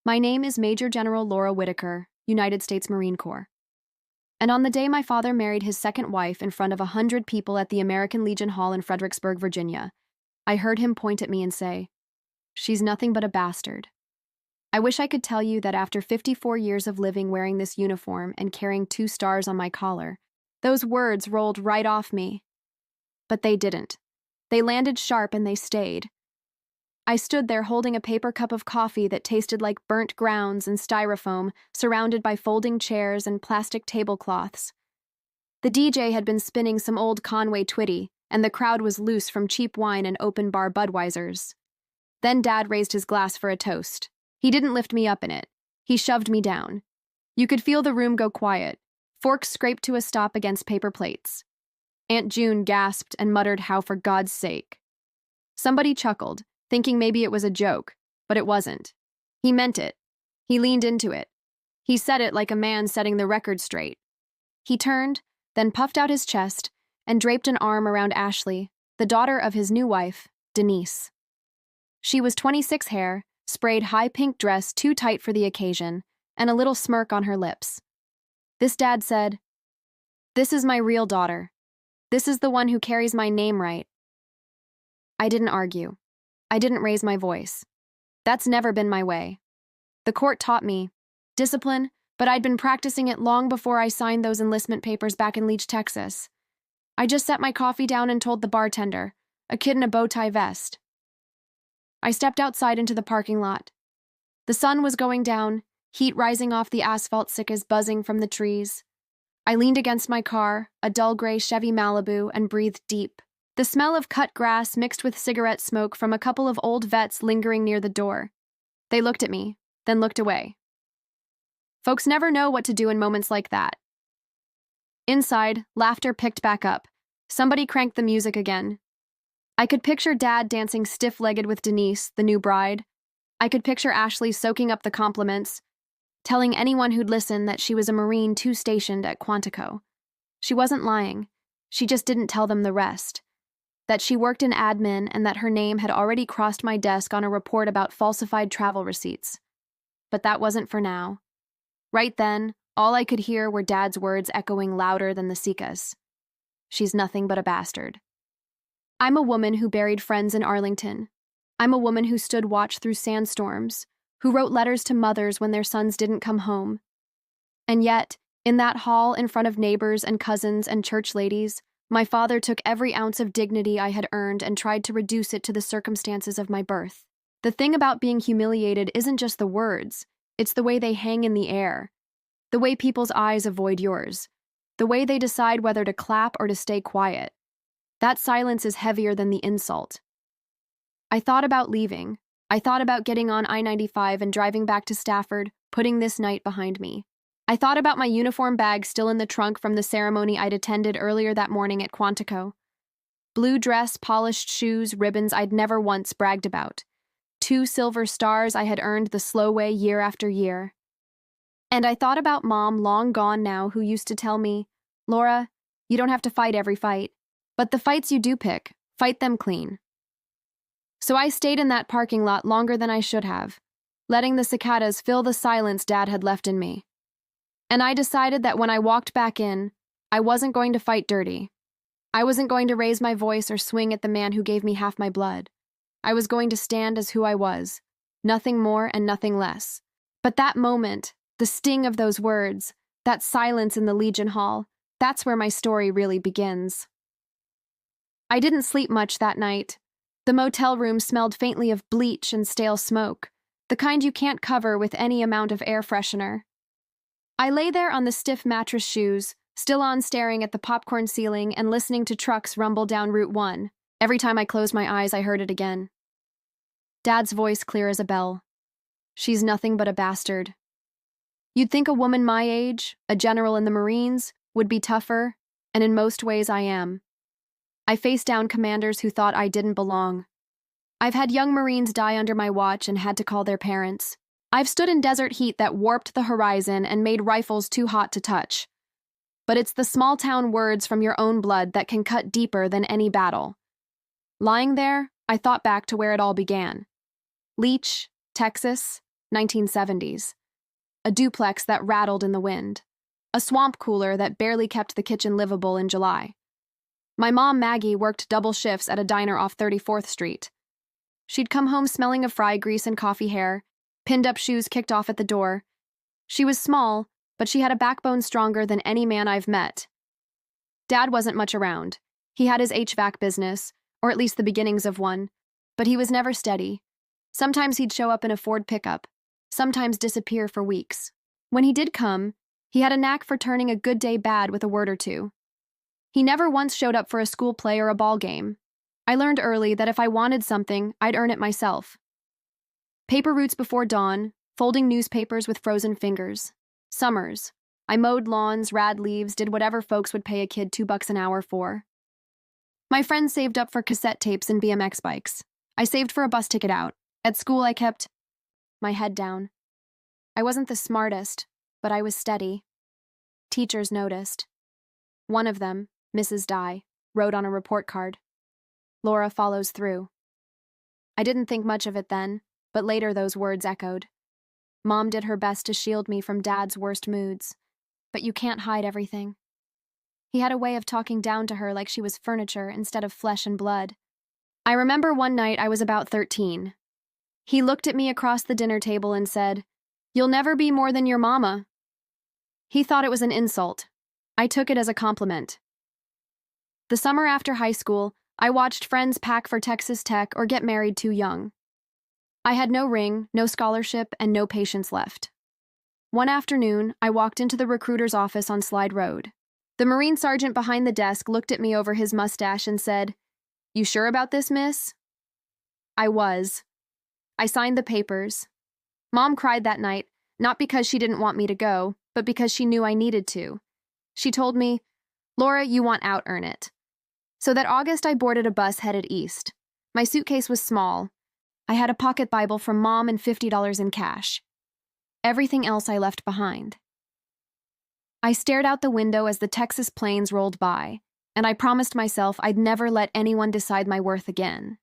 My name is Major General Laura Whitaker, United States Marine Corps. And on the day my father married his second wife in front of 100 people at the American Legion Hall in Fredericksburg, Virginia, I heard him point at me and say, "She's nothing but a bastard." I wish I could tell you that after 54 years of living wearing this uniform and carrying 2 stars on my collar, those words rolled right off me. But they didn't. They landed sharp and they stayed. I stood there holding a paper cup of coffee that tasted like burnt grounds and styrofoam, surrounded by folding chairs and plastic tablecloths. The DJ had been spinning some old Conway Twitty, and the crowd was loose from cheap wine and open bar Budweisers. Then Dad raised his glass for a toast. He didn't lift me up in it. He shoved me down. You could feel the room go quiet. Forks scraped to a stop against paper plates. Aunt June gasped and muttered, "How for God's sake." Somebody chuckled, thinking maybe it was a joke, but it wasn't. He meant it. He leaned into it. He said it like a man setting the record straight. He turned, then puffed out his chest and draped an arm around Ashley, the daughter of his new wife, Denise. She was 26 hair, sprayed high pink dress too tight for the occasion, and a little smirk on her lips. This Dad said, "This is my real daughter. This is the one who carries my name right." I didn't argue. I didn't raise my voice. That's never been my way. The court taught me discipline, but I'd been practicing it long before I signed those enlistment papers back in Leach, Texas. I just set my coffee down and told the bartender, a kid in a bow tie vest. I stepped outside into the parking lot. The sun was going down, heat rising off the asphalt sickos buzzing from the trees. I leaned against my car, a dull gray Chevy Malibu, and breathed deep. The smell of cut grass mixed with cigarette smoke from a couple of old vets lingering near the door. They looked at me, then looked away. Folks never know what to do in moments like that. Inside, laughter picked back up. Somebody cranked the music again. I could picture Dad dancing stiff-legged with Denise, the new bride. I could picture Ashley soaking up the compliments, telling anyone who'd listen that she was a Marine stationed at Quantico. She wasn't lying. She just didn't tell them the rest. That she worked in admin and that her name had already crossed my desk on a report about falsified travel receipts. But that wasn't for now. Right then, all I could hear were Dad's words echoing louder than the cicadas. "She's nothing but a bastard." I'm a woman who buried friends in Arlington. I'm a woman who stood watch through sandstorms, who wrote letters to mothers when their sons didn't come home. And yet, in that hall in front of neighbors and cousins and church ladies, my father took every ounce of dignity I had earned and tried to reduce it to the circumstances of my birth. The thing about being humiliated isn't just the words, it's the way they hang in the air, the way people's eyes avoid yours, the way they decide whether to clap or to stay quiet. That silence is heavier than the insult. I thought about leaving. I thought about getting on I-95 and driving back to Stafford, putting this night behind me. I thought about my uniform bag still in the trunk from the ceremony I'd attended earlier that morning at Quantico. Blue dress, polished shoes, ribbons I'd never once bragged about. 2 silver stars I had earned the slow way year after year. And I thought about Mom, long gone now, who used to tell me, "Laura, you don't have to fight every fight, but the fights you do pick, fight them clean." So I stayed in that parking lot longer than I should have, letting the cicadas fill the silence Dad had left in me. And I decided that when I walked back in, I wasn't going to fight dirty. I wasn't going to raise my voice or swing at the man who gave me half my blood. I was going to stand as who I was, nothing more and nothing less. But that moment, the sting of those words, that silence in the Legion Hall, that's where my story really begins. I didn't sleep much that night. The motel room smelled faintly of bleach and stale smoke, the kind you can't cover with any amount of air freshener. I lay there on the stiff mattress shoes, still on staring at the popcorn ceiling and listening to trucks rumble down Route 1. Every time I closed my eyes, I heard it again. Dad's voice clear as a bell. "She's nothing but a bastard." You'd think a woman my age, a general in the Marines, would be tougher, and in most ways I am. I faced down commanders who thought I didn't belong. I've had young Marines die under my watch and had to call their parents. I've stood in desert heat that warped the horizon and made rifles too hot to touch. But it's the small-town words from your own blood that can cut deeper than any battle. Lying there, I thought back to where it all began. Leach, Texas, 1970s. A duplex that rattled in the wind. A swamp cooler that barely kept the kitchen livable in July. My mom, Maggie, worked double shifts at a diner off 34th Street. She'd come home smelling of fry grease and coffee hair, pinned-up shoes kicked off at the door. She was small, but she had a backbone stronger than any man I've met. Dad wasn't much around. He had his HVAC business, or at least the beginnings of one, but he was never steady. Sometimes he'd show up in a Ford pickup, sometimes disappear for weeks. When he did come, he had a knack for turning a good day bad with a word or two. He never once showed up for a school play or a ball game. I learned early that if I wanted something, I'd earn it myself. Paper routes before dawn, folding newspapers with frozen fingers. Summers. I mowed lawns, rad leaves, did whatever folks would pay a kid $2 an hour for. My friends saved up for cassette tapes and BMX bikes. I saved for a bus ticket out. At school, I kept my head down. I wasn't the smartest, but I was steady. Teachers noticed. One of them, Mrs. Dye, wrote on a report card, "Laura follows through." I didn't think much of it then, but later those words echoed. Mom did her best to shield me from Dad's worst moods, but you can't hide everything. He had a way of talking down to her like she was furniture instead of flesh and blood. I remember one night I was about 13. He looked at me across the dinner table and said, "You'll never be more than your mama." He thought it was an insult. I took it as a compliment. The summer after high school, I watched friends pack for Texas Tech or get married too young. I had no ring, no scholarship, and no patience left. One afternoon, I walked into the recruiter's office on Slide Road. The Marine sergeant behind the desk looked at me over his mustache and said, "You sure about this, miss?" I was. I signed the papers. Mom cried that night, not because she didn't want me to go, but because she knew I needed to. She told me, "Laura, you want out, earn it." So that August, I boarded a bus headed east. My suitcase was small. I had a pocket Bible from Mom and $50 in cash. Everything else I left behind. I stared out the window as the Texas plains rolled by, and I promised myself I'd never let anyone decide my worth again.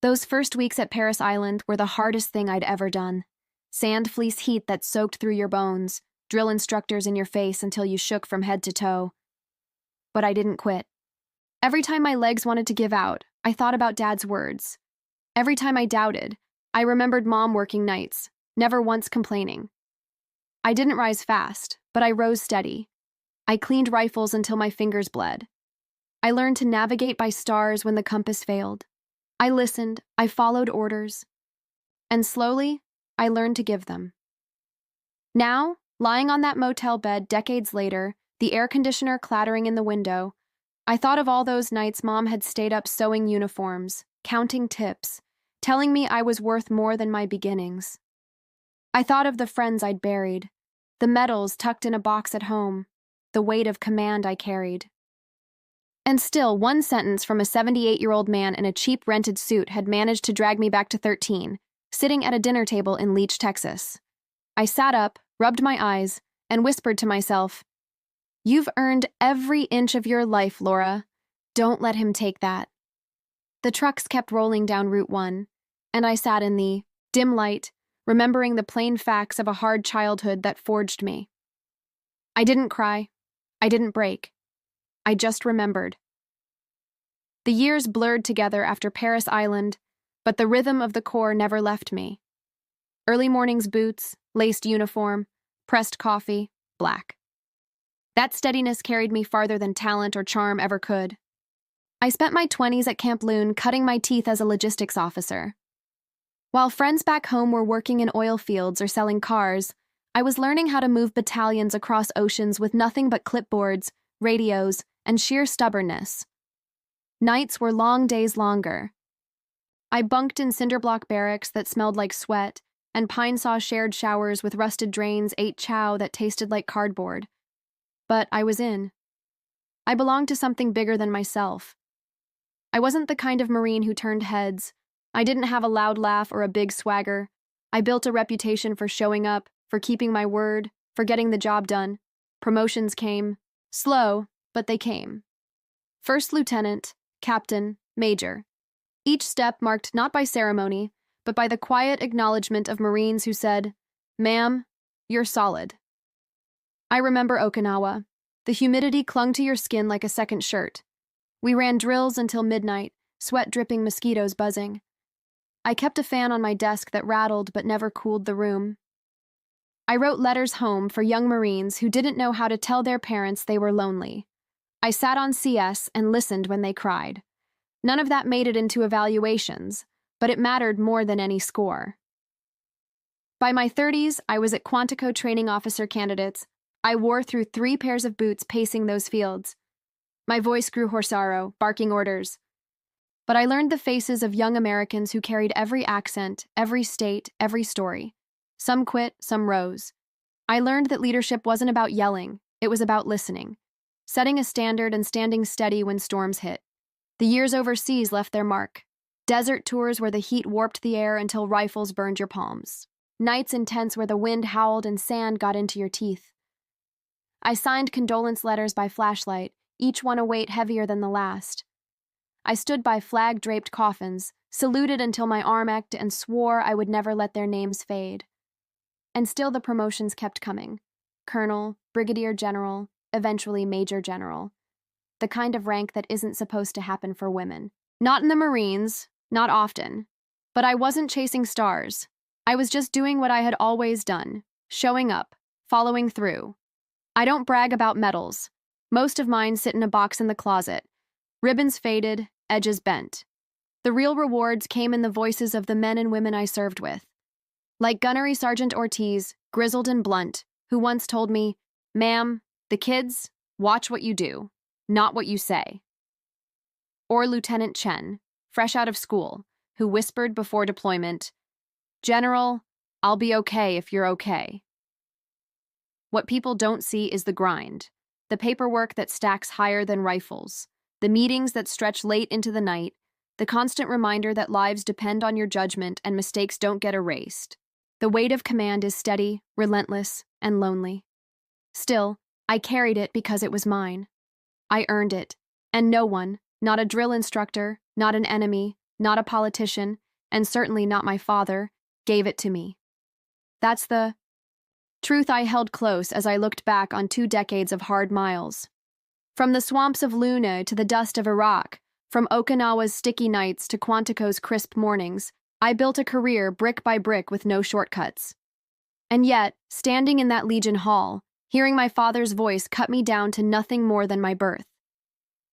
Those first weeks at Paris Island were the hardest thing I'd ever done. Sand fleece heat that soaked through your bones, drill instructors in your face until you shook from head to toe. But I didn't quit. Every time my legs wanted to give out, I thought about Dad's words. Every time I doubted, I remembered Mom working nights, never once complaining. I didn't rise fast, but I rose steady. I cleaned rifles until my fingers bled. I learned to navigate by stars when the compass failed. I listened, I followed orders. And slowly, I learned to give them. Now, lying on that motel bed decades later, the air conditioner clattering in the window, I thought of all those nights Mom had stayed up sewing uniforms, counting tips, telling me I was worth more than my beginnings. I thought of the friends I'd buried, the medals tucked in a box at home, the weight of command I carried. And still, one sentence from a 78-year-old man in a cheap rented suit had managed to drag me back to 13, sitting at a dinner table in Leach, Texas. I sat up, rubbed my eyes, and whispered to myself, "You've earned every inch of your life, Laura. Don't let him take that." The trucks kept rolling down Route 1, and I sat in the dim light, remembering the plain facts of a hard childhood that forged me. I didn't cry. I didn't break. I just remembered. The years blurred together after Paris Island, but the rhythm of the Corps never left me. Early morning's boots, laced uniform, pressed coffee, black. That steadiness carried me farther than talent or charm ever could. I spent my 20s at Camp Loon cutting my teeth as a logistics officer. While friends back home were working in oil fields or selling cars, I was learning how to move battalions across oceans with nothing but clipboards, radios, and sheer stubbornness. Nights were long days longer. I bunked in cinderblock barracks that smelled like sweat, and pine saw shared showers with rusted drains, ate chow that tasted like cardboard. But I was in. I belonged to something bigger than myself. I wasn't the kind of Marine who turned heads. I didn't have a loud laugh or a big swagger. I built a reputation for showing up, for keeping my word, for getting the job done. Promotions came. Slow, but they came. First lieutenant, captain, major. Each step marked not by ceremony, but by the quiet acknowledgement of Marines who said, "Ma'am, you're solid." I remember Okinawa. The humidity clung to your skin like a second shirt. We ran drills until midnight, sweat dripping, mosquitoes buzzing. I kept a fan on my desk that rattled but never cooled the room. I wrote letters home for young Marines who didn't know how to tell their parents they were lonely. I sat on CS and listened when they cried. None of that made it into evaluations, but it mattered more than any score. By my 30s, I was at Quantico training officer candidates. I wore through 3 pairs of boots pacing those fields. My voice grew horsaro, barking orders. But I learned the faces of young Americans who carried every accent, every state, every story. Some quit, some rose. I learned that leadership wasn't about yelling, it was about listening, setting a standard and standing steady when storms hit. The years overseas left their mark. Desert tours where the heat warped the air until rifles burned your palms. Nights in tents where the wind howled and sand got into your teeth. I signed condolence letters by flashlight, each one a weight heavier than the last. I stood by flag-draped coffins, saluted until my arm ached, and swore I would never let their names fade. And still the promotions kept coming. Colonel, Brigadier General, eventually Major General. The kind of rank that isn't supposed to happen for women. Not in the Marines, not often. But I wasn't chasing stars. I was just doing what I had always done, showing up, following through. I don't brag about medals. Most of mine sit in a box in the closet. Ribbons faded, edges bent. The real rewards came in the voices of the men and women I served with. Like Gunnery Sergeant Ortiz, grizzled and blunt, who once told me, "Ma'am, the kids, watch what you do, not what you say." Or Lieutenant Chen, fresh out of school, who whispered before deployment, "General, I'll be okay if you're okay." What people don't see is the grind, the paperwork that stacks higher than rifles, the meetings that stretch late into the night, the constant reminder that lives depend on your judgment and mistakes don't get erased. The weight of command is steady, relentless, and lonely. Still, I carried it because it was mine. I earned it, and no one, not a drill instructor, not an enemy, not a politician, and certainly not my father, gave it to me. That's the truth I held close as I looked back on 2 decades of hard miles. From the swamps of Luna to the dust of Iraq, from Okinawa's sticky nights to Quantico's crisp mornings, I built a career brick by brick with no shortcuts. And yet, standing in that Legion Hall, hearing my father's voice cut me down to nothing more than my birth.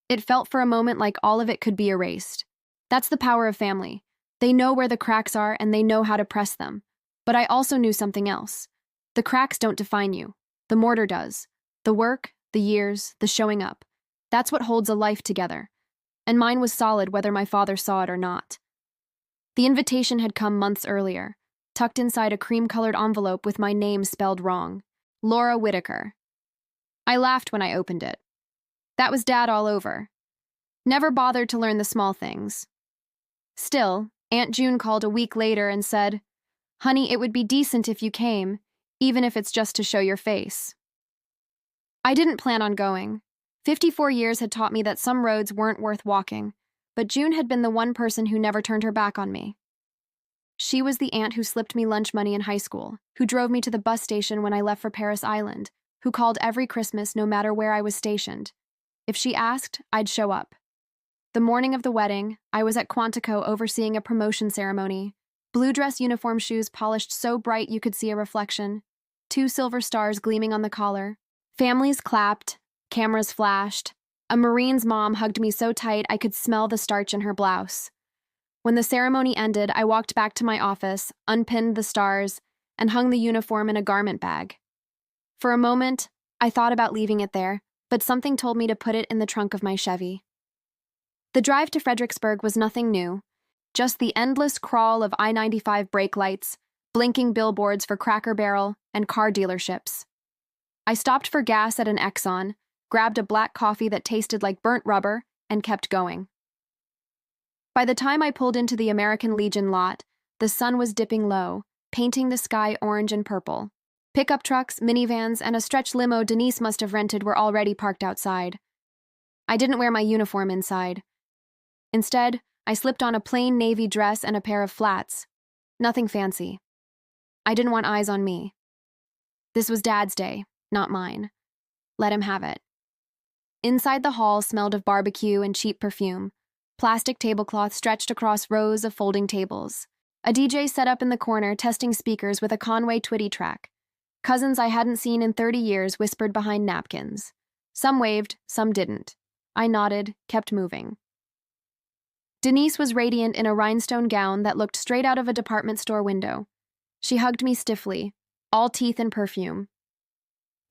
It felt for a moment like all of it could be erased. That's the power of family. They know where the cracks are and they know how to press them. But I also knew something else. The cracks don't define you. The mortar does. The work, the years, the showing up. That's what holds a life together. And mine was solid whether my father saw it or not. The invitation had come months earlier, tucked inside a cream-colored envelope with my name spelled wrong. Laura Whitaker. I laughed when I opened it. That was Dad all over. Never bothered to learn the small things. Still, Aunt June called a week later and said, "Honey, it would be decent if you came, even if it's just to show your face." I didn't plan on going. 54 years had taught me that some roads weren't worth walking, but June had been the one person who never turned her back on me. She was the aunt who slipped me lunch money in high school, who drove me to the bus station when I left for Paris Island, who called every Christmas no matter where I was stationed. If she asked, I'd show up. The morning of the wedding, I was at Quantico overseeing a promotion ceremony. Blue dress uniform shoes polished so bright you could see a reflection. 2 silver stars gleaming on the collar. Families clapped, cameras flashed. A Marine's mom hugged me so tight I could smell the starch in her blouse. When the ceremony ended, I walked back to my office, unpinned the stars, and hung the uniform in a garment bag. For a moment, I thought about leaving it there, but something told me to put it in the trunk of my Chevy. The drive to Fredericksburg was nothing new, just the endless crawl of I-95 brake lights, blinking billboards for Cracker Barrel, and car dealerships. I stopped for gas at an Exxon, grabbed a black coffee that tasted like burnt rubber, and kept going. By the time I pulled into the American Legion lot, the sun was dipping low, painting the sky orange and purple. Pickup trucks, minivans, and a stretch limo Denise must have rented were already parked outside. I didn't wear my uniform inside. Instead, I slipped on a plain navy dress and a pair of flats. Nothing fancy. I didn't want eyes on me. This was Dad's day, not mine. Let him have it. Inside the hall smelled of barbecue and cheap perfume. Plastic tablecloth stretched across rows of folding tables. A DJ set up in the corner, testing speakers with a Conway Twitty track. Cousins I hadn't seen in 30 years whispered behind napkins. Some waved, some didn't. I nodded, kept moving. Denise was radiant in a rhinestone gown that looked straight out of a department store window. She hugged me stiffly, all teeth and perfume.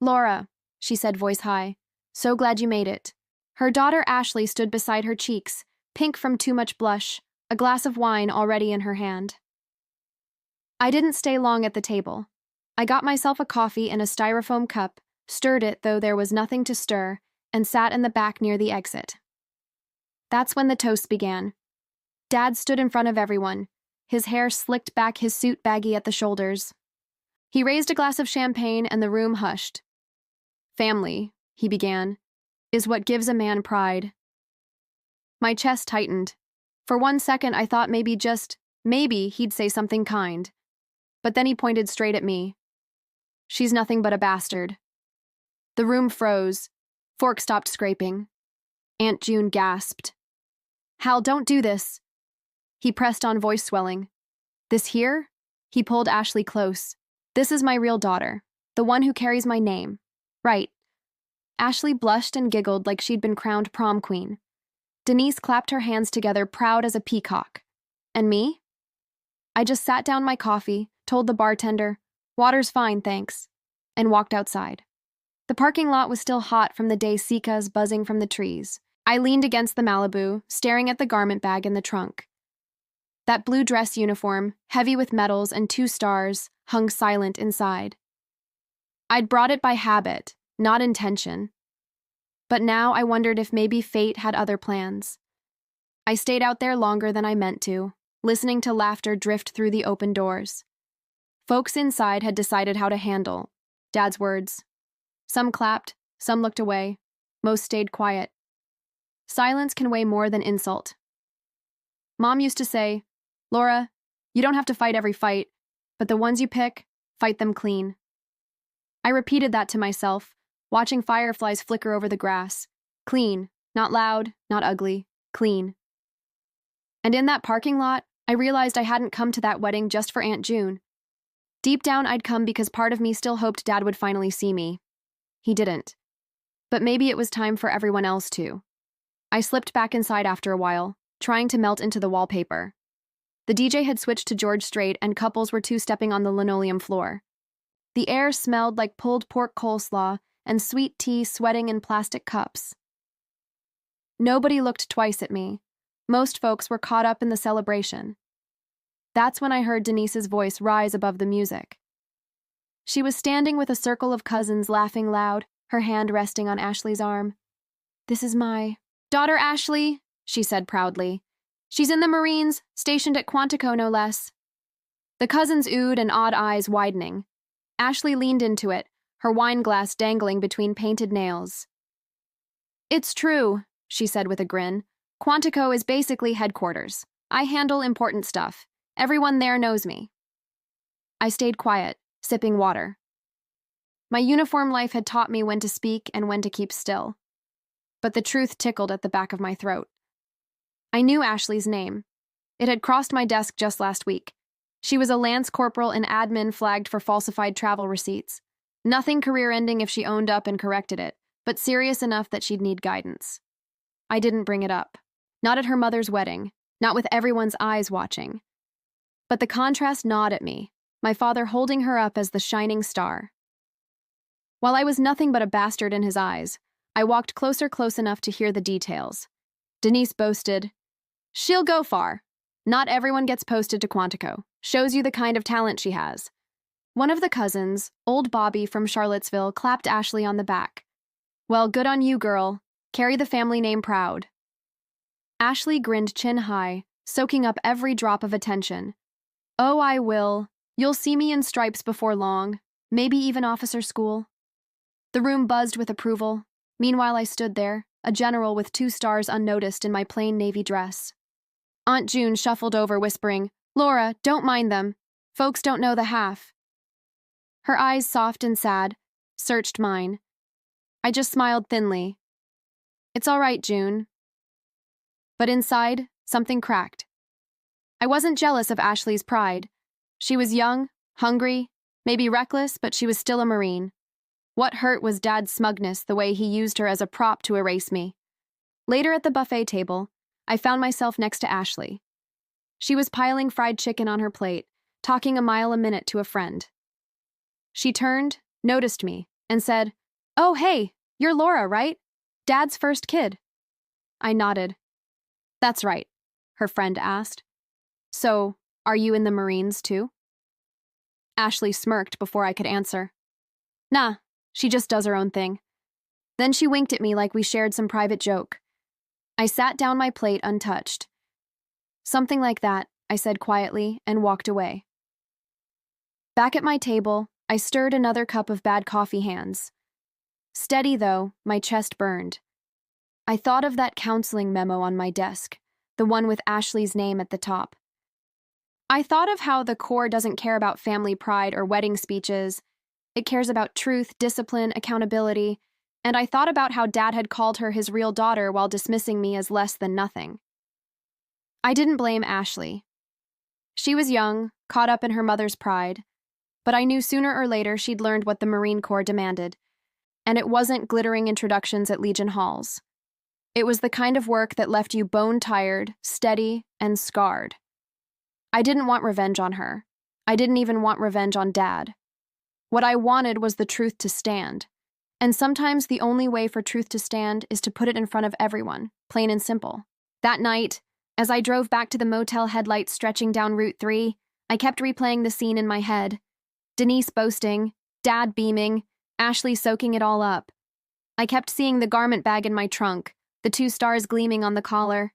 "Laura," she said, voice high, "so glad you made it." Her daughter Ashley stood beside her cheeks, pink from too much blush, a glass of wine already in her hand. I didn't stay long at the table. I got myself a coffee in a styrofoam cup, stirred it though there was nothing to stir, and sat in the back near the exit. That's when the toast began. Dad stood in front of everyone, his hair slicked back, his suit baggy at the shoulders. He raised a glass of champagne and the room hushed. "Family," he began, "is what gives a man pride." My chest tightened. For 1 second I thought maybe he'd say something kind. But then he pointed straight at me. "She's nothing but a bastard." The room froze. Fork stopped scraping. Aunt June gasped. "Hal, don't do this." He pressed on, voice swelling. "This here?" He pulled Ashley close. "This is my real daughter, the one who carries my name." "Right." Ashley blushed and giggled like she'd been crowned prom queen. Denise clapped her hands together, proud as a peacock. And me? I just sat down my coffee, told the bartender, "Water's fine, thanks," and walked outside. The parking lot was still hot from the day cica's buzzing from the trees. I leaned against the Malibu, staring at the garment bag in the trunk. That blue dress uniform, heavy with medals and 2 stars, hung silent inside. I'd brought it by habit, not intention. But now I wondered if maybe fate had other plans. I stayed out there longer than I meant to, listening to laughter drift through the open doors. Folks inside had decided how to handle Dad's words. Some clapped, some looked away, most stayed quiet. Silence can weigh more than insult. Mom used to say, "Laura, you don't have to fight every fight, but the ones you pick, fight them clean." I repeated that to myself, watching fireflies flicker over the grass. Clean, not loud, not ugly, clean. And in that parking lot, I realized I hadn't come to that wedding just for Aunt June. Deep down, I'd come because part of me still hoped Dad would finally see me. He didn't. But maybe it was time for everyone else to. I slipped back inside after a while, trying to melt into the wallpaper. The DJ had switched to George Strait and couples were two-stepping on the linoleum floor. The air smelled like pulled pork coleslaw and sweet tea sweating in plastic cups. Nobody looked twice at me. Most folks were caught up in the celebration. That's when I heard Denise's voice rise above the music. She was standing with a circle of cousins laughing loud, her hand resting on Ashley's arm. "This is my daughter Ashley," she said proudly. "She's in the Marines, stationed at Quantico no less." The cousins oohed and odd eyes widening. Ashley leaned into it, her wine glass dangling between painted nails. "It's true," she said with a grin. "Quantico is basically headquarters. I handle important stuff. Everyone there knows me." I stayed quiet, sipping water. My uniform life had taught me when to speak and when to keep still. But the truth tickled at the back of my throat. I knew Ashley's name. It had crossed my desk just last week. She was a lance corporal in admin flagged for falsified travel receipts. Nothing career-ending if she owned up and corrected it, but serious enough that she'd need guidance. I didn't bring it up. Not at her mother's wedding, not with everyone's eyes watching. But the contrast gnawed at me, my father holding her up as the shining star. While I was nothing but a bastard in his eyes, I walked close enough to hear the details. Denise boasted, "She'll go far. Not everyone gets posted to Quantico. Shows you the kind of talent she has." One of the cousins, old Bobby from Charlottesville, clapped Ashley on the back. "Well, good on you, girl. Carry the family name proud." Ashley grinned chin high, soaking up every drop of attention. "Oh, I will. You'll see me in stripes before long, maybe even officer school." The room buzzed with approval. Meanwhile, I stood there, a general with 2 stars unnoticed in my plain navy dress. Aunt June shuffled over, whispering, Laura, don't mind them. Folks don't know the half. Her eyes, soft and sad, searched mine. I just smiled thinly. It's all right, June. But inside, something cracked. I wasn't jealous of Ashley's pride. She was young, hungry, maybe reckless, but she was still a Marine. What hurt was Dad's smugness, the way he used her as a prop to erase me. Later at the buffet table, I found myself next to Ashley. She was piling fried chicken on her plate, talking a mile a minute to a friend. She turned, noticed me, and said, "Oh, hey, you're Laura, right? Dad's first kid." I nodded. "That's right," her friend asked. "So, are you in the Marines too?" Ashley smirked before I could answer. "Nah, she just does her own thing." Then she winked at me like we shared some private joke. I sat down my plate untouched. "Something like that," I said quietly and walked away. Back at my table, I stirred another cup of bad coffee hands. Steady though, my chest burned. I thought of that counseling memo on my desk, the one with Ashley's name at the top. I thought of how the Corps doesn't care about family pride or wedding speeches. It cares about truth, discipline, accountability, and I thought about how Dad had called her his real daughter while dismissing me as less than nothing. I didn't blame Ashley. She was young, caught up in her mother's pride, but I knew sooner or later she'd learned what the Marine Corps demanded, and it wasn't glittering introductions at Legion halls. It was the kind of work that left you bone-tired, steady, and scarred. I didn't want revenge on her. I didn't even want revenge on Dad. What I wanted was the truth to stand. And sometimes the only way for truth to stand is to put it in front of everyone, plain and simple. That night, as I drove back to the motel headlights stretching down Route 3, I kept replaying the scene in my head. Denise boasting, Dad beaming, Ashley soaking it all up. I kept seeing the garment bag in my trunk, the 2 stars gleaming on the collar.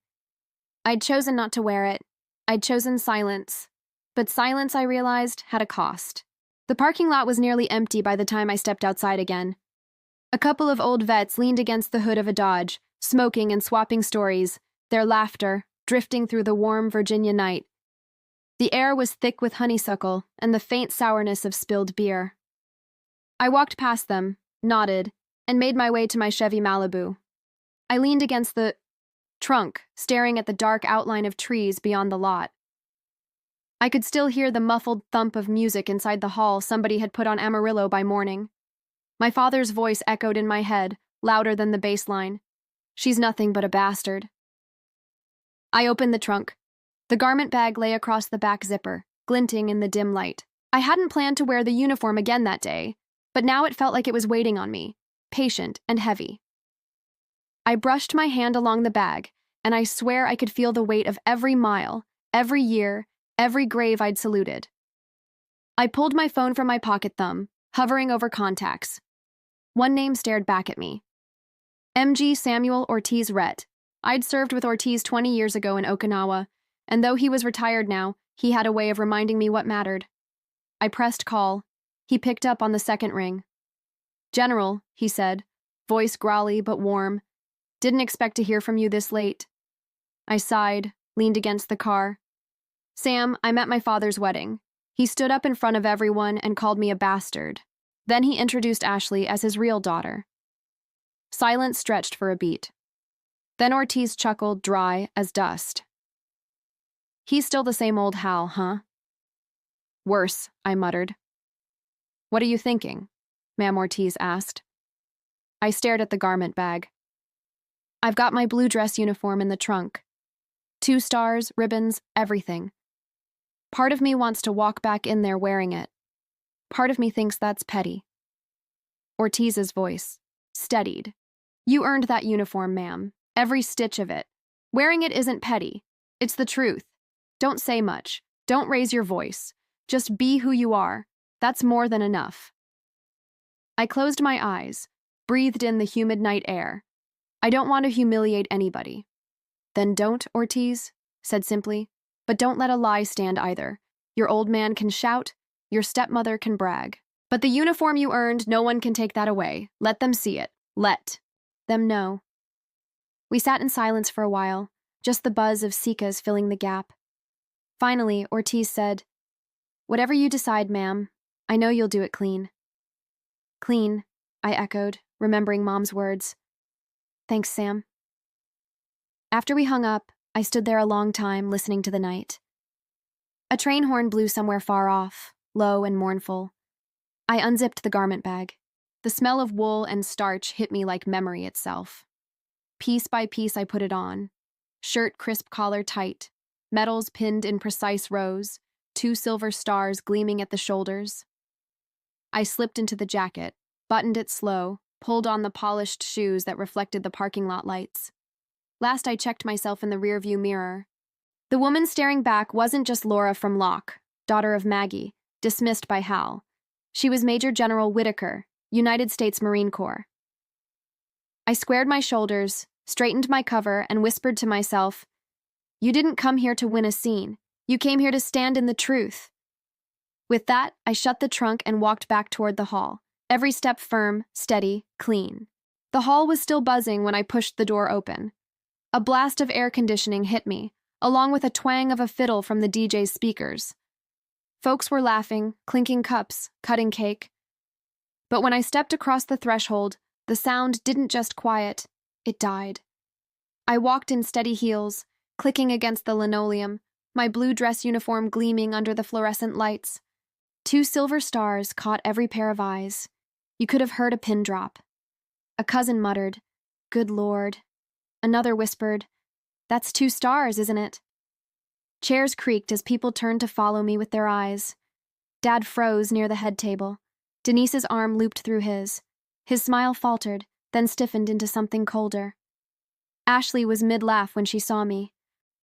I'd chosen not to wear it. I'd chosen silence. But silence, I realized, had a cost. The parking lot was nearly empty by the time I stepped outside again. A couple of old vets leaned against the hood of a Dodge, smoking and swapping stories, their laughter drifting through the warm Virginia night. The air was thick with honeysuckle and the faint sourness of spilled beer. I walked past them, nodded, and made my way to my Chevy Malibu. I leaned against the trunk, staring at the dark outline of trees beyond the lot. I could still hear the muffled thump of music inside the hall somebody had put on Amarillo by morning. My father's voice echoed in my head, louder than the bass line. "She's nothing but a bastard." I opened the trunk. The garment bag lay across the back zipper, glinting in the dim light. I hadn't planned to wear the uniform again that day, but now it felt like it was waiting on me, patient and heavy. I brushed my hand along the bag, and I swear I could feel the weight of every mile, every year, every grave I'd saluted. I pulled my phone from my pocket thumb, hovering over contacts. One name stared back at me. MG Samuel Ortiz Rhett. I'd served with Ortiz 20 years ago in Okinawa, and though he was retired now, he had a way of reminding me what mattered. I pressed call. He picked up on the second ring. "General," he said, voice growly but warm. "Didn't expect to hear from you this late." I sighed, leaned against the car. "Sam, I'm at my father's wedding." He stood up in front of everyone and called me a bastard. Then he introduced Ashley as his real daughter. Silence stretched for a beat. Then Ortiz chuckled, dry as dust. "He's still the same old Hal, huh?" "Worse," I muttered. "What are you thinking?" Ma'am Ortiz asked. I stared at the garment bag. "I've got my blue dress uniform in the trunk. 2 stars, ribbons, everything. Part of me wants to walk back in there wearing it. Part of me thinks that's petty." Ortiz's voice steadied. "You earned that uniform, ma'am. Every stitch of it. Wearing it isn't petty. It's the truth. Don't say much. Don't raise your voice. Just be who you are. That's more than enough." I closed my eyes, breathed in the humid night air. I don't want to humiliate anybody. "Then don't, Ortiz," said simply. "But don't let a lie stand either. Your old man can shout, your stepmother can brag. But the uniform you earned, no one can take that away. Let them see it. Let them know." We sat in silence for a while, just the buzz of cica's filling the gap. Finally, Ortiz said, "Whatever you decide, ma'am, I know you'll do it clean." "Clean," I echoed, remembering Mom's words. "Thanks, Sam." After we hung up, I stood there a long time listening to the night. A train horn blew somewhere far off, low and mournful. I unzipped the garment bag. The smell of wool and starch hit me like memory itself. Piece by piece I put it on. Shirt crisp collar tight, medals pinned in precise rows, 2 silver stars gleaming at the shoulders. I slipped into the jacket, buttoned it slow, pulled on the polished shoes that reflected the parking lot lights. Last I checked myself in the rearview mirror. The woman staring back wasn't just Laura from Locke, daughter of Maggie, dismissed by Hal. She was Major General Whitaker, United States Marine Corps. I squared my shoulders, straightened my cover, and whispered to myself, "You didn't come here to win a scene. You came here to stand in the truth." With that, I shut the trunk and walked back toward the hall, every step firm, steady, clean. The hall was still buzzing when I pushed the door open. A blast of air conditioning hit me, along with a twang of a fiddle from the DJ's speakers. Folks were laughing, clinking cups, cutting cake. But when I stepped across the threshold, the sound didn't just quiet, it died. I walked in steady heels, clicking against the linoleum, my blue dress uniform gleaming under the fluorescent lights. 2 silver stars caught every pair of eyes. You could have heard a pin drop. A cousin muttered, "Good Lord." Another whispered, "That's 2 stars, isn't it?" Chairs creaked as people turned to follow me with their eyes. Dad froze near the head table. Denise's arm looped through his. His smile faltered, then stiffened into something colder. Ashley was mid-laugh when she saw me.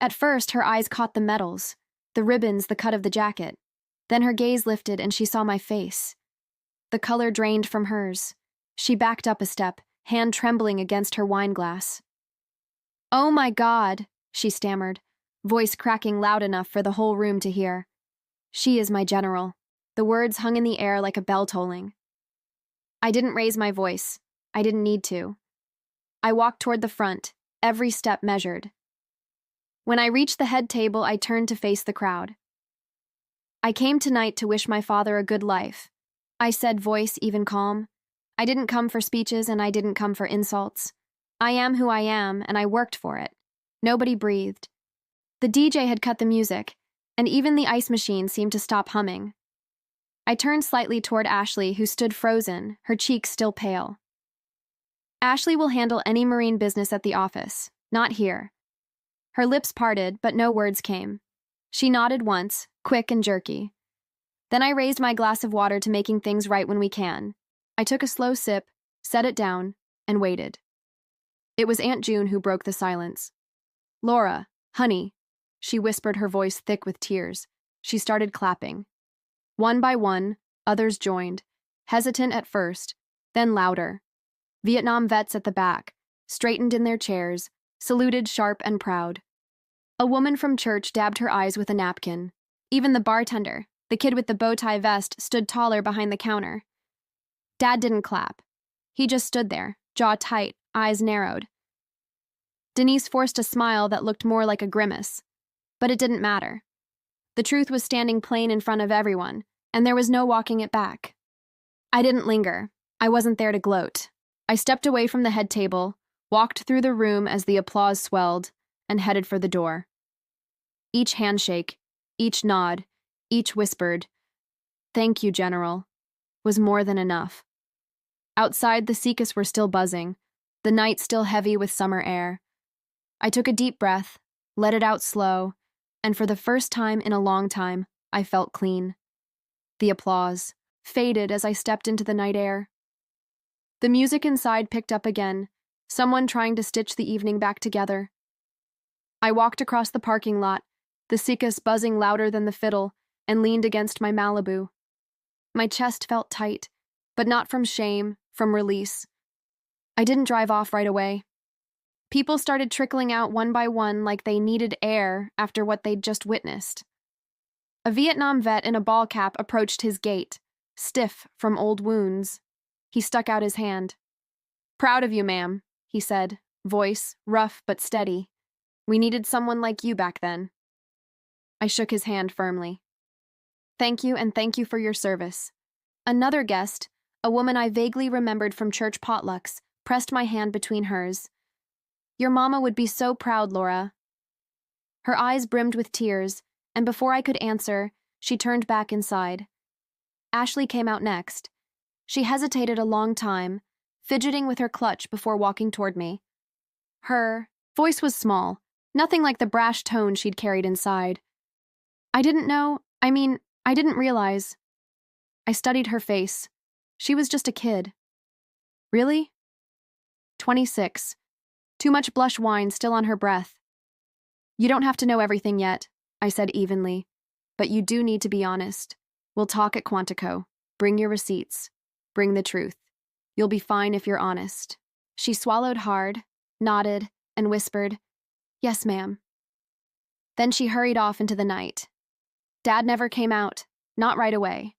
At first, her eyes caught the medals, the ribbons, the cut of the jacket. Then her gaze lifted and she saw my face. The color drained from hers. She backed up a step, hand trembling against her wine glass. "Oh my God," she stammered, voice cracking loud enough for the whole room to hear. "She is my general." The words hung in the air like a bell tolling. I didn't raise my voice. I didn't need to. I walked toward the front, every step measured. When I reached the head table, I turned to face the crowd. "I came tonight to wish my father a good life," I said, voice even calm. "I didn't come for speeches and I didn't come for insults. I am who I am, and I worked for it." Nobody breathed. The DJ had cut the music, and even the ice machine seemed to stop humming. I turned slightly toward Ashley, who stood frozen, her cheeks still pale. "Ashley will handle any Marine business at the office, not here." Her lips parted, but no words came. She nodded once, quick and jerky. Then I raised my glass of water to making things right when we can. I took a slow sip, set it down, and waited. It was Aunt June who broke the silence. "Laura, honey," she whispered, her voice thick with tears. She started clapping. One by one, others joined, hesitant at first, then louder. Vietnam vets at the back, straightened in their chairs, saluted sharp and proud. A woman from church dabbed her eyes with a napkin. Even the bartender, the kid with the bow tie vest, stood taller behind the counter. Dad didn't clap. He just stood there, jaw tight, eyes narrowed. Denise forced a smile that looked more like a grimace. But it didn't matter. The truth was standing plain in front of everyone, and there was no walking it back. I didn't linger. I wasn't there to gloat. I stepped away from the head table, walked through the room as the applause swelled, and headed for the door. Each handshake, each nod, each whispered, "Thank you, General," was more than enough. Outside, the cicadas were still buzzing, the night still heavy with summer air. I took a deep breath, let it out slow, and for the first time in a long time, I felt clean. The applause faded as I stepped into the night air. The music inside picked up again, someone trying to stitch the evening back together. I walked across the parking lot, the cicadas buzzing louder than the fiddle, and leaned against my Malibu. My chest felt tight, but not from shame, from release. I didn't drive off right away. People started trickling out one by one like they needed air after what they'd just witnessed. A Vietnam vet in a ball cap approached his gate, stiff from old wounds. He stuck out his hand. "Proud of you, ma'am," he said, voice rough but steady. "We needed someone like you back then." I shook his hand firmly. Thank you, and thank you for your service. Another guest, a woman I vaguely remembered from church potlucks, pressed my hand between hers. Your mama would be so proud, Laura. Her eyes brimmed with tears, and before I could answer, she turned back inside. Ashley came out next. She hesitated a long time, fidgeting with her clutch before walking toward me. Her voice was small, nothing like the brash tone she'd carried inside. I didn't realize. I studied her face. She was just a kid. Really? 26. Too much blush wine still on her breath. You don't have to know everything yet, I said evenly. But you do need to be honest. We'll talk at Quantico. Bring your receipts. Bring the truth. You'll be fine if you're honest. She swallowed hard, nodded, and whispered, Yes, ma'am. Then she hurried off into the night. Dad never came out, not right away.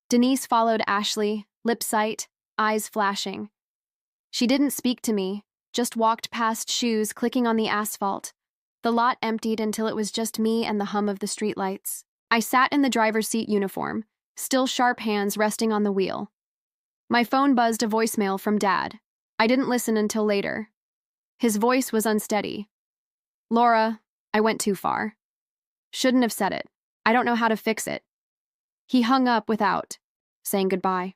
Denise followed Ashley, lips tight, eyes flashing. She didn't speak to me, just walked past, shoes clicking on the asphalt. The lot emptied until it was just me and the hum of the streetlights. I sat in the driver's seat uniform, still sharp hands resting on the wheel. My phone buzzed a voicemail from Dad. I didn't listen until later. His voice was unsteady. Laura, I went too far. Shouldn't have said it. I don't know how to fix it. He hung up without saying goodbye.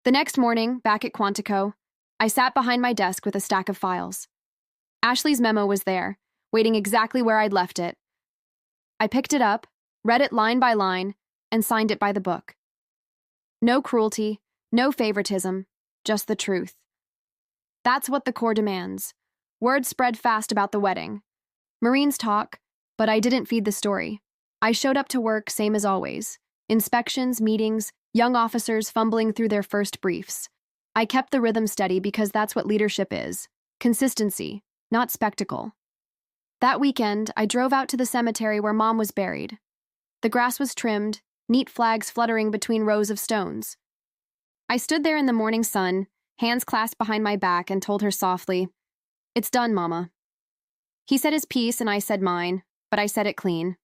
The next morning, back at Quantico, I sat behind my desk with a stack of files. Ashley's memo was there, waiting exactly where I'd left it. I picked it up, read it line by line, and signed it by the book. No cruelty, no favoritism, just the truth. That's what the Corps demands. Word spread fast about the wedding. Marines talk, but I didn't feed the story. I showed up to work same as always. Inspections, meetings, young officers fumbling through their first briefs. I kept the rhythm steady because that's what leadership is. Consistency, not spectacle. That weekend, I drove out to the cemetery where Mom was buried. The grass was trimmed, neat flags fluttering between rows of stones. I stood there in the morning sun, hands clasped behind my back, and told her softly, It's done, Mama. He said his piece and I said mine, but I said it clean.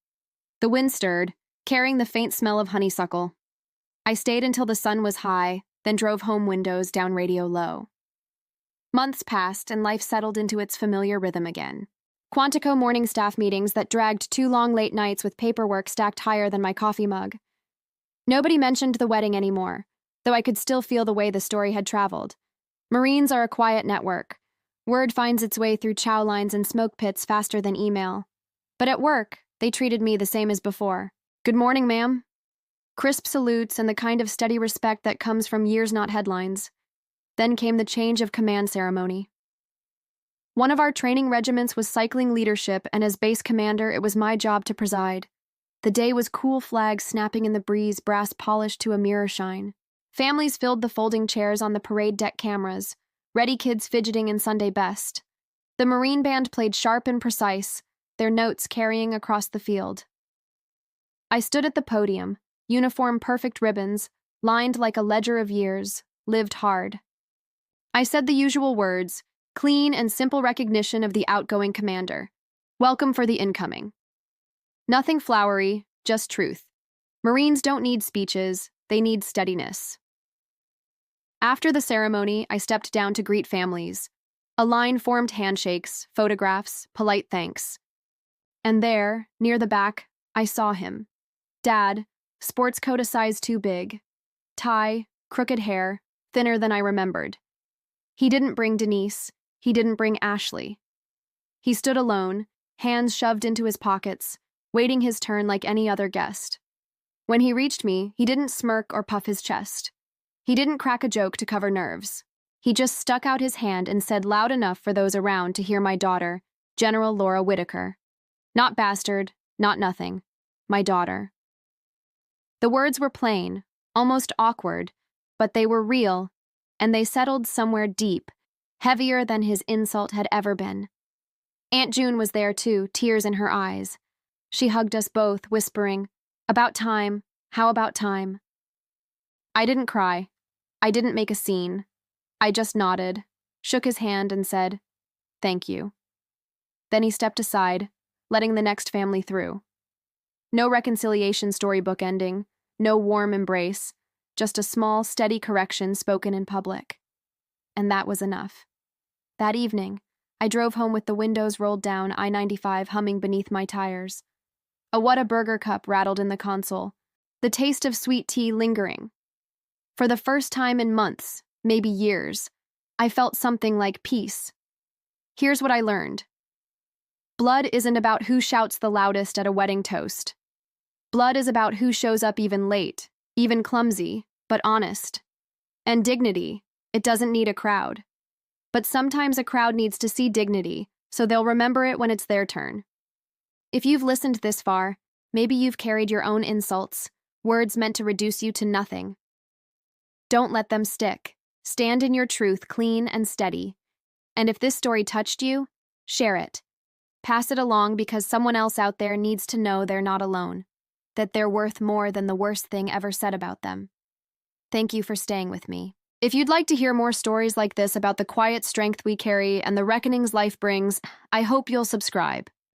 The wind stirred, carrying the faint smell of honeysuckle. I stayed until the sun was high, then drove home, windows down, radio low. Months passed and life settled into its familiar rhythm again. Quantico morning staff meetings that dragged 2 long late nights with paperwork stacked higher than my coffee mug. Nobody mentioned the wedding anymore, though I could still feel the way the story had traveled. Marines are a quiet network. Word finds its way through chow lines and smoke pits faster than email. But at work, they treated me the same as before. Good morning, ma'am. Crisp salutes and the kind of steady respect that comes from years, not headlines. Then came the change of command ceremony. One of our training regiments was cycling leadership, and as base commander, it was my job to preside. The day was cool, flags snapping in the breeze, brass polished to a mirror shine. Families filled the folding chairs on the parade deck, cameras, ready kids fidgeting in Sunday best. The Marine band played sharp and precise, their notes carrying across the field. I stood at the podium, uniform perfect ribbons, lined like a ledger of years, lived hard. I said the usual words, clean and simple recognition of the outgoing commander. Welcome for the incoming. Nothing flowery, just truth. Marines don't need speeches, they need steadiness. After the ceremony, I stepped down to greet families. A line formed handshakes, photographs, polite thanks. And there, near the back, I saw him. Dad, sports coat a size too big. Tie, crooked hair, thinner than I remembered. He didn't bring Denise. He didn't bring Ashley. He stood alone, hands shoved into his pockets, waiting his turn like any other guest. When he reached me, he didn't smirk or puff his chest. He didn't crack a joke to cover nerves. He just stuck out his hand and said loud enough for those around to hear my daughter, General Laura Whitaker. Not bastard, not nothing. My daughter. The words were plain, almost awkward, but they were real, and they settled somewhere deep, heavier than his insult had ever been. Aunt June was there too, tears in her eyes. She hugged us both, whispering, About time, how about time? I didn't cry. I didn't make a scene. I just nodded, shook his hand, and said, Thank you. Then he stepped aside, letting the next family through. No reconciliation storybook ending, no warm embrace, just a small, steady correction spoken in public. And that was enough. That evening, I drove home with the windows rolled down, I-95 humming beneath my tires. A Whataburger cup rattled in the console, the taste of sweet tea lingering. For the first time in months, maybe years, I felt something like peace. Here's what I learned. Blood isn't about who shouts the loudest at a wedding toast. Blood is about who shows up even late, even clumsy, but honest. And dignity, it doesn't need a crowd. But sometimes a crowd needs to see dignity, so they'll remember it when it's their turn. If you've listened this far, maybe you've carried your own insults, words meant to reduce you to nothing. Don't let them stick. Stand in your truth, clean and steady. And if this story touched you, share it. Pass it along because someone else out there needs to know they're not alone, that they're worth more than the worst thing ever said about them. Thank you for staying with me. If you'd like to hear more stories like this about the quiet strength we carry and the reckonings life brings, I hope you'll subscribe.